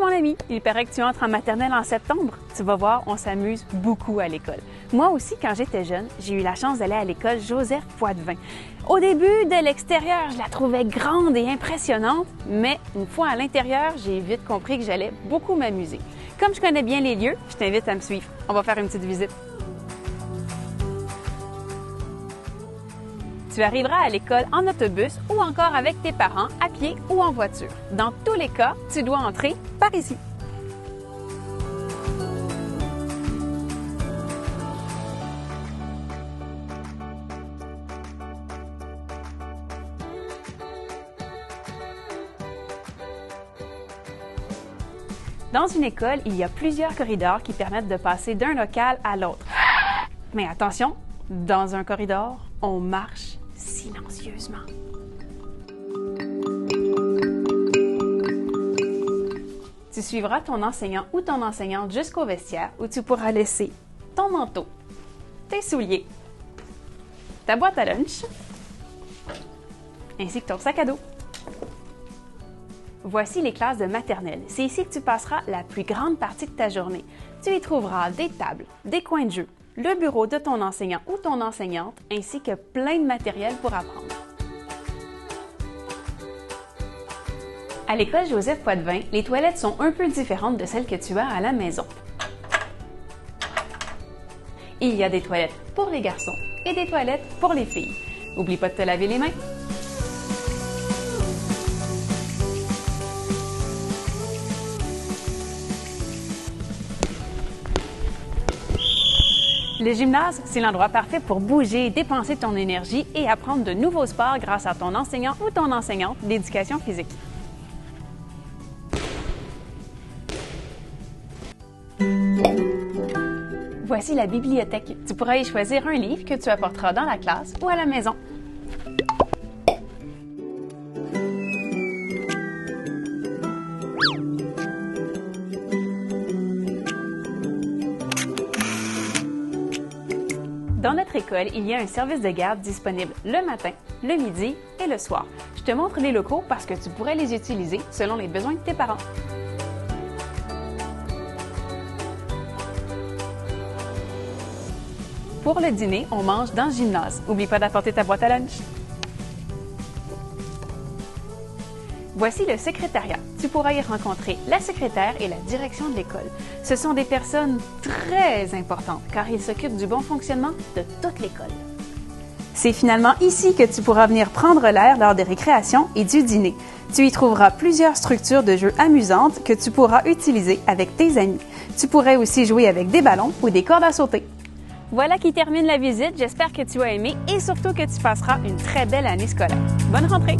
mon ami, il paraît que tu entres en maternelle en septembre. Tu vas voir, on s'amuse beaucoup à l'école. Moi aussi, quand j'étais jeune, j'ai eu la chance d'aller à l'école Joseph Poitvin. Au début, de l'extérieur, je la trouvais grande et impressionnante, mais une fois à l'intérieur, j'ai vite compris que j'allais beaucoup m'amuser. Comme je connais bien les lieux, je t'invite à me suivre. On va faire une petite visite. Tu arriveras à l'école en autobus ou encore avec tes parents, à pied ou en voiture. Dans tous les cas, tu dois entrer par ici. Dans une école, il y a plusieurs corridors qui permettent de passer d'un local à l'autre. Mais attention, dans un corridor, on marche silencieusement. Tu suivras ton enseignant ou ton enseignante jusqu'au vestiaire où tu pourras laisser ton manteau, tes souliers, ta boîte à lunch, ainsi que ton sac à dos. Voici les classes de maternelle. C'est ici que tu passeras la plus grande partie de ta journée. Tu y trouveras des tables, des coins de jeu, le bureau de ton enseignant ou ton enseignante, ainsi que plein de matériel pour apprendre. À l'école Joseph Poitvin, les toilettes sont un peu différentes de celles que tu as à la maison. Il y a des toilettes pour les garçons et des toilettes pour les filles. N'oublie pas de te laver les mains. Le gymnase, c'est l'endroit parfait pour bouger, dépenser ton énergie et apprendre de nouveaux sports grâce à ton enseignant ou ton enseignante d'éducation physique. Voici la bibliothèque. Tu pourras y choisir un livre que tu apporteras dans la classe ou à la maison. Dans notre école, il y a un service de garde disponible le matin, le midi et le soir. Je te montre les locaux parce que tu pourrais les utiliser selon les besoins de tes parents. Pour le dîner, on mange dans le gymnase. N'oublie pas d'apporter ta boîte à lunch. Voici le secrétariat. Tu pourras y rencontrer la secrétaire et la direction de l'école. Ce sont des personnes très importantes car ils s'occupent du bon fonctionnement de toute l'école. C'est finalement ici que tu pourras venir prendre l'air lors des récréations et du dîner. Tu y trouveras plusieurs structures de jeux amusantes que tu pourras utiliser avec tes amis. Tu pourrais aussi jouer avec des ballons ou des cordes à sauter. Voilà qui termine la visite. J'espère que tu as aimé et surtout que tu passeras une très belle année scolaire. Bonne rentrée!